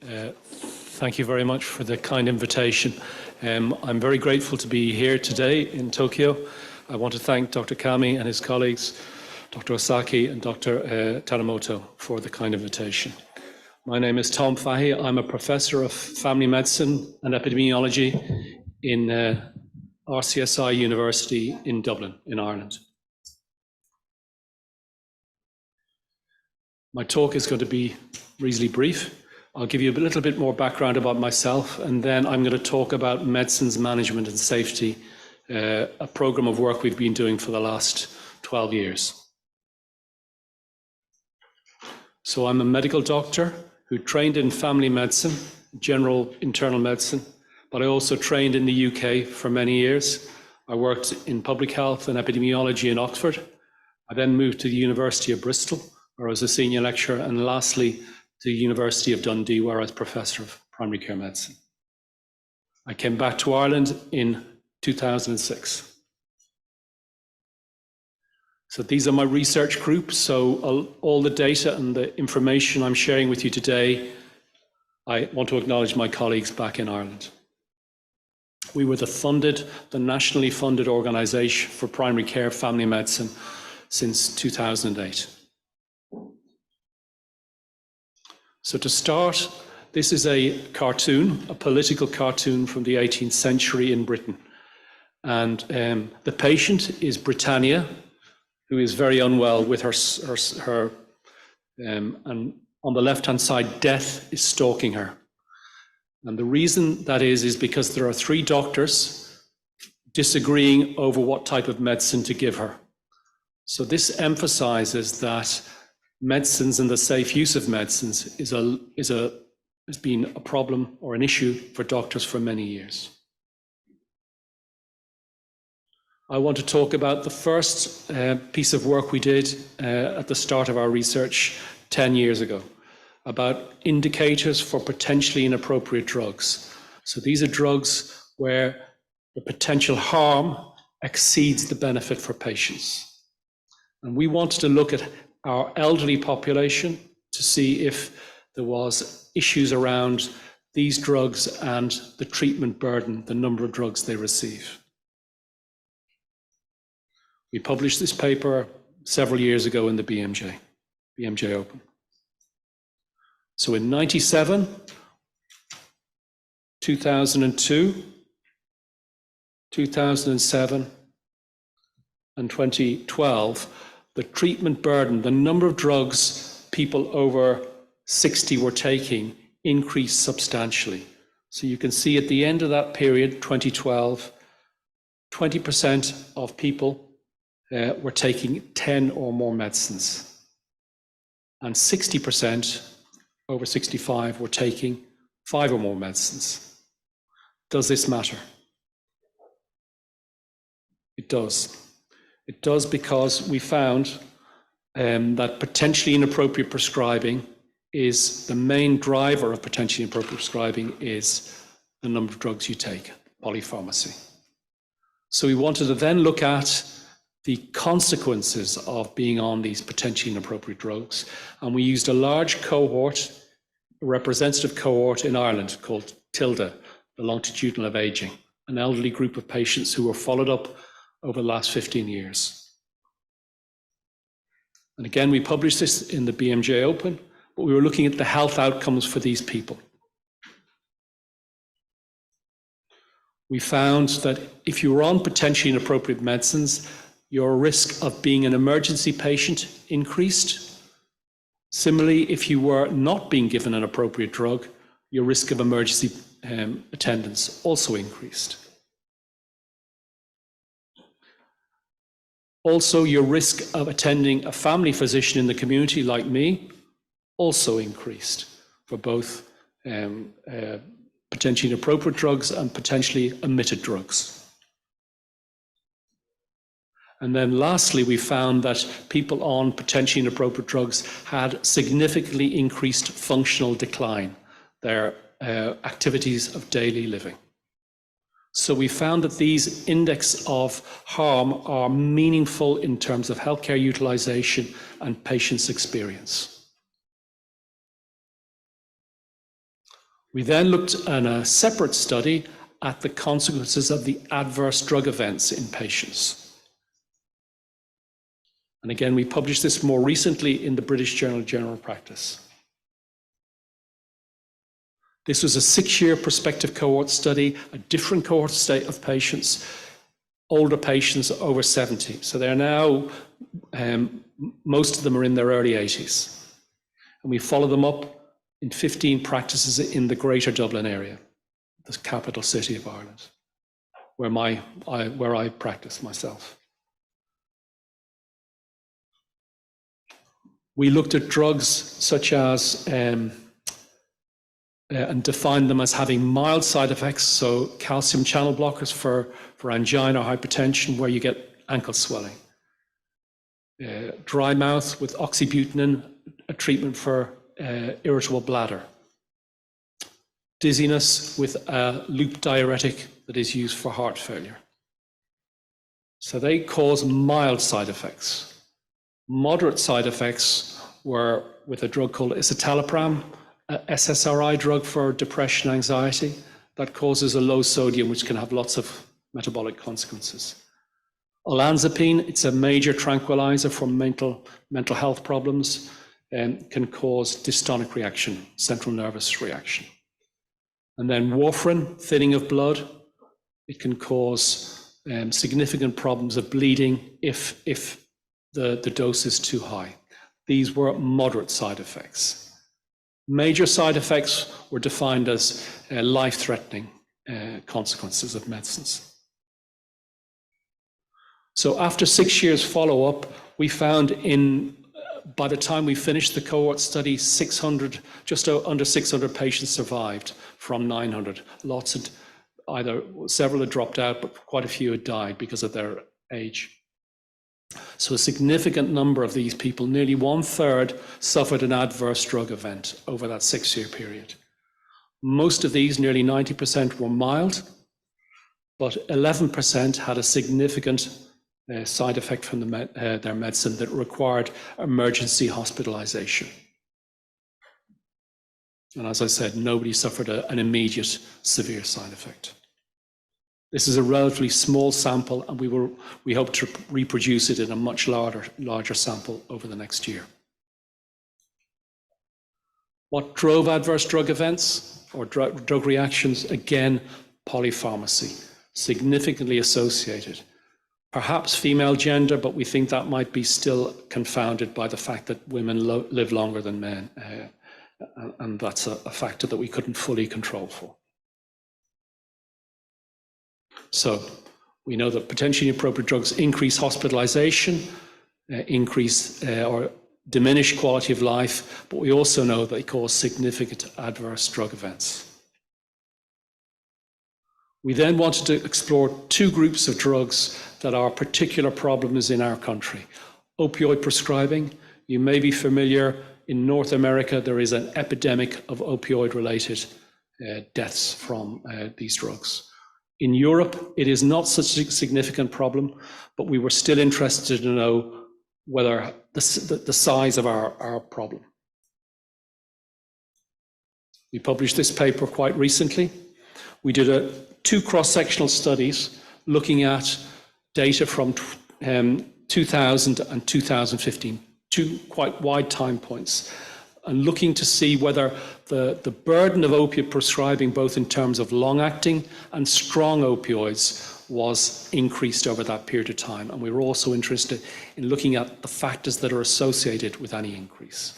Thank you very much for the kind invitation. I'm very grateful to be here today in Tokyo. I want to thank Dr. Kami and his colleagues, Dr. Osaki and Dr. Tanamoto, for the kind invitation. My name is Tom Fahy. I'm a professor of family medicine and epidemiology in RCSI University in Dublin, in Ireland. My talk is going to be reasonably brief. I'll give you a little bit more background about myself, and then I'm going to talk about medicines management and safety, a program of work we've been doing for the last 12 years. So I'm a medical doctor who trained in family medicine, general internal medicine, but I also trained in the UK for many years. I worked in public health and epidemiology in Oxford. I then moved to the University of Bristol, where I was a senior lecturer, and lastly, to the University of Dundee, where I was professor of primary care medicine. I came back to Ireland in 2006. So these are my research groups. So all the data and the information I'm sharing with you today, I want to acknowledge my colleagues back in Ireland. We were the nationally funded organisation for primary care family medicine since 2008. So to start, this is a cartoon, a political cartoon from the 18th century in Britain. And the patient is Britannia, who is very unwell with her and on the left-hand side, death is stalking her. And the reason that is because there are 3 doctors disagreeing over what type of medicine to give her. So this emphasizes that medicines and the safe use of medicines has been a problem or an issue for doctors for many years. I want to talk about the first piece of work we did at the start of our research 10 years ago, about indicators for potentially inappropriate drugs. So these are drugs where the potential harm exceeds the benefit for patients. And we wanted to look at our elderly population to see if there was issues around these drugs and the treatment burden, the number of drugs they receive. We published this paper several years ago in the BMJ Open. So in 97, 2002, 2007, and 2012, the treatment burden, the number of drugs people over 60 were taking increased substantially. So you can see at the end of that period, 2012, 20% of people were taking 10 or more medicines. And 60% over 65 were taking 5 or more medicines. Does this matter? It does. It does because we found that potentially inappropriate prescribing is the main driver of potentially inappropriate prescribing is the number of drugs you take, polypharmacy. So we wanted to then look at the consequences of being on these potentially inappropriate drugs. And we used a large cohort, a representative cohort in Ireland called TILDA, the Longitudinal of Aging, an elderly group of patients who were followed up over the last 15 years. And again, we published this in the BMJ Open, but we were looking at the health outcomes for these people. We found that if you were on potentially inappropriate medicines, your risk of being an emergency patient increased. Similarly, if you were not being given an appropriate drug, your risk of emergency attendance also increased. Also, your risk of attending a family physician in the community like me also increased for both potentially inappropriate drugs and potentially omitted drugs. And then lastly, we found that people on potentially inappropriate drugs had significantly increased functional decline, their activities of daily living. So we found that these index of harm are meaningful in terms of healthcare utilization and patients' experience. We then looked in a separate study at the consequences of the adverse drug events in patients. And again, we published this more recently in the British Journal of General Practice. This was a 6-year prospective cohort study, a different cohort state of patients, older patients over 70. So they're now, most of them are in their early 80s. And we follow them up in 15 practices in the Greater Dublin area, the capital city of Ireland, where I practice myself. We looked at drugs such as, and defined them as having mild side effects, so calcium channel blockers for angina or hypertension, where you get ankle swelling. Dry mouth with oxybutynin, a treatment for irritable bladder. Dizziness with a loop diuretic that is used for heart failure. So they cause mild side effects. Moderate side effects were with a drug called escitalopram, a SSRI drug for depression, anxiety, that causes a low sodium, which can have lots of metabolic consequences. Olanzapine, it's a major tranquilizer for mental health problems, and can cause dystonic reaction, central nervous reaction. And then warfarin, thinning of blood, it can cause significant problems of bleeding if the dose is too high. These were moderate side effects. Major side effects were defined as life-threatening consequences of medicines. So after 6 years follow-up, we found by the time we finished the cohort study, just under 600 patients survived from 900. Several had dropped out, but quite a few had died because of their age. So a significant number of these people, nearly 1/3, suffered an adverse drug event over that 6-year period. Most of these, nearly 90%, were mild, but 11% had a significant side effect from their medicine that required emergency hospitalization. And as I said, nobody suffered an immediate severe side effect. This is a relatively small sample, and we hope to reproduce it in a much larger sample over the next year. What drove adverse drug events or drug reactions? Again, polypharmacy, significantly associated. Perhaps female gender, but we think that might be still confounded by the fact that women live longer than men, and that's a factor that we couldn't fully control for. So we know that potentially inappropriate drugs increase hospitalization, increase or diminish quality of life, but we also know they cause significant adverse drug events. We then wanted to explore 2 groups of drugs that are particular problems in our country. Opioid prescribing. You may be familiar, in North America, there is an epidemic of opioid-related deaths from these drugs. In Europe, it is not such a significant problem, but we were still interested to know whether the size of our problem. We published this paper quite recently. We did 2 cross-sectional studies looking at data from 2000 and 2015, 2 quite wide time points, and looking to see whether the burden of opiate prescribing, both in terms of long-acting and strong opioids, was increased over that period of time. And we were also interested in looking at the factors that are associated with any increase.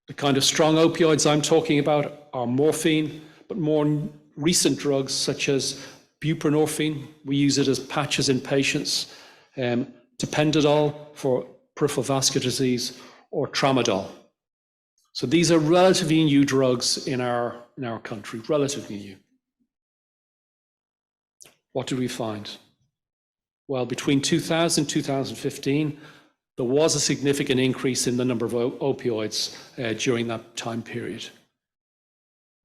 The kind of strong opioids I'm talking about are morphine, but more recent drugs such as buprenorphine. We use it as patches in patients, tapentadol for peripheral vascular disease, or tramadol. So these are relatively new drugs in our country, relatively new. What did we find? Well, between 2000 and 2015, there was a significant increase in the number of opioids during that time period.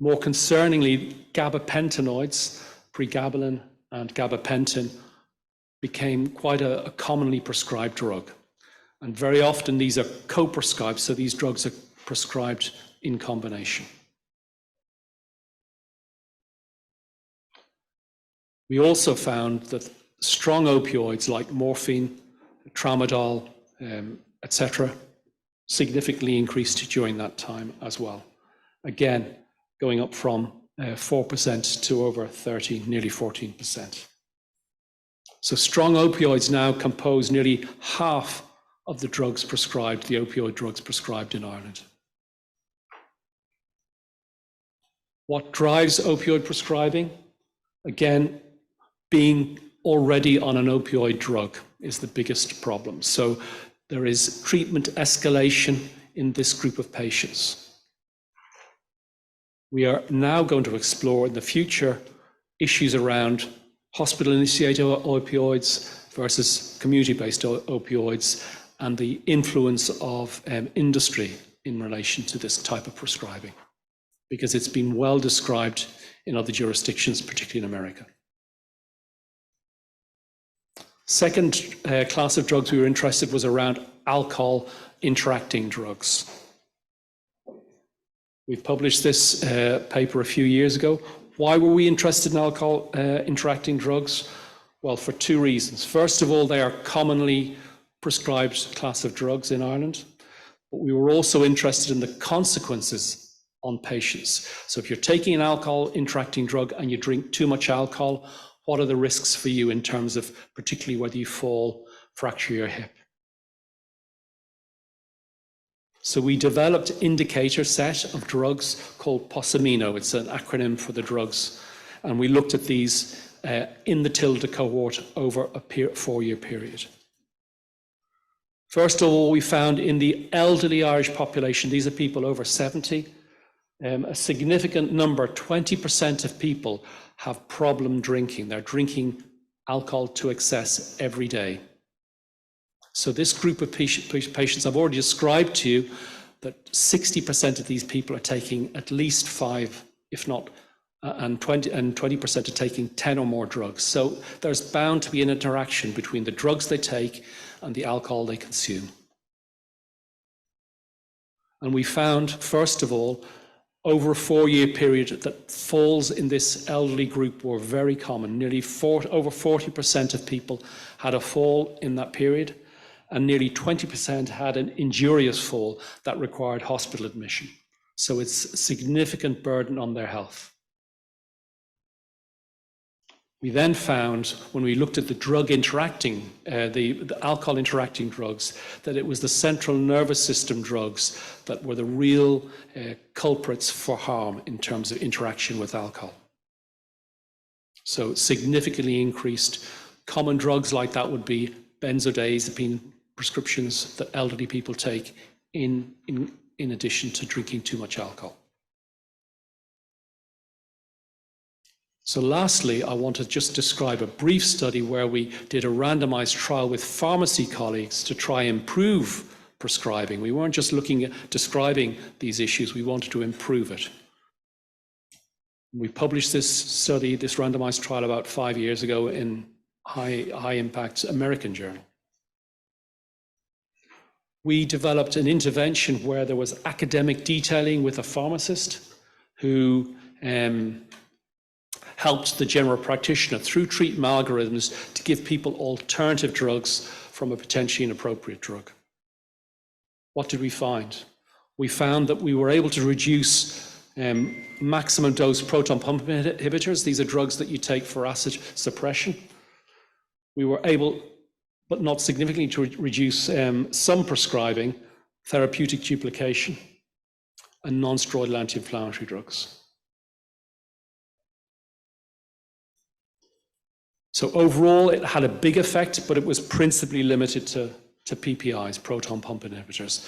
More concerningly, gabapentinoids, pregabalin and gabapentin, became quite a commonly prescribed drug. And very often these are co-prescribed, so these drugs are prescribed in combination. We also found that strong opioids like morphine, tramadol, etc., significantly increased during that time as well. Again, going up from 4% to over 30, nearly 14%. So strong opioids now compose nearly half of the drugs prescribed, the opioid drugs prescribed in Ireland. What drives opioid prescribing? Again, being already on an opioid drug is the biggest problem. So there is treatment escalation in this group of patients. We are now going to explore in the future issues around hospital-initiated opioids versus community-based opioids and the influence of industry in relation to this type of prescribing, because it's been well described in other jurisdictions, particularly in America. Second class of drugs we were interested was around alcohol interacting drugs. We published this paper a few years ago. Why were we interested in alcohol interacting drugs? Well, for two reasons. First of all, they are commonly prescribed class of drugs in Ireland, but we were also interested in the consequences on patients. So if you're taking an alcohol interacting drug and you drink too much alcohol, what are the risks for you in terms of particularly whether you fall, fracture your hip? So we developed an indicator set of drugs called POSAMINO. It's an acronym for the drugs. And we looked at these in the TILDA cohort over a 4-year period. First of all, we found in the elderly Irish population, these are people over 70, a significant number, 20% of people have problem drinking. They're drinking alcohol to excess every day. So this group of patients I've already described to you that 60% of these people are taking at least 5, if not, and 20% are taking 10 or more drugs. So there's bound to be an interaction between the drugs they take and the alcohol they consume. And we found, first of all, over a 4-year period that falls in this elderly group were very common. Over 40% of people had a fall in that period, and nearly 20% had an injurious fall that required hospital admission. So it's a significant burden on their health. We then found, when we looked at the drug interacting, the alcohol interacting drugs, that it was the central nervous system drugs that were the real culprits for harm in terms of interaction with alcohol. So significantly increased. Common drugs like that would be benzodiazepine prescriptions that elderly people take in addition to drinking too much alcohol. So lastly, I want to just describe a brief study where we did a randomized trial with pharmacy colleagues to try and improve prescribing. We weren't just looking at describing these issues, we wanted to improve it. We published this study, this randomized trial about 5 years ago in high impact American journal. We developed an intervention where there was academic detailing with a pharmacist who helped the general practitioner through treatment algorithms to give people alternative drugs from a potentially inappropriate drug. What did we find? We found that we were able to reduce maximum dose proton pump inhibitors. These are drugs that you take for acid suppression. We were able, but not significantly, to reduce some prescribing, therapeutic duplication, and non-steroidal anti-inflammatory drugs. So overall, it had a big effect, but it was principally limited to PPIs, proton pump inhibitors.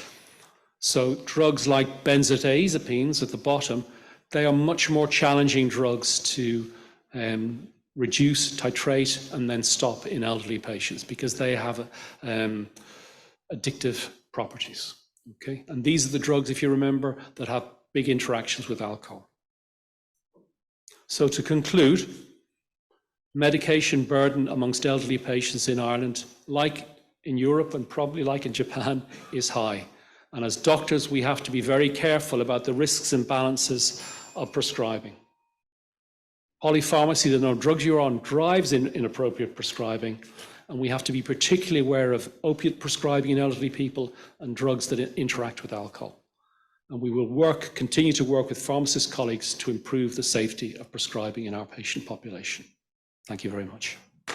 So drugs like benzodiazepines at the bottom, they are much more challenging drugs to reduce, titrate, and then stop in elderly patients because they have addictive properties. Okay, and these are the drugs, if you remember, that have big interactions with alcohol. So to conclude, medication burden amongst elderly patients in Ireland, like in Europe and probably like in Japan, is high. And as doctors, we have to be very careful about the risks and balances of prescribing. Polypharmacy, the number of drugs you're on, drives inappropriate prescribing, and we have to be particularly aware of opiate prescribing in elderly people and drugs that interact with alcohol. And we will continue to work with pharmacist colleagues to improve the safety of prescribing in our patient population. Thank you very much.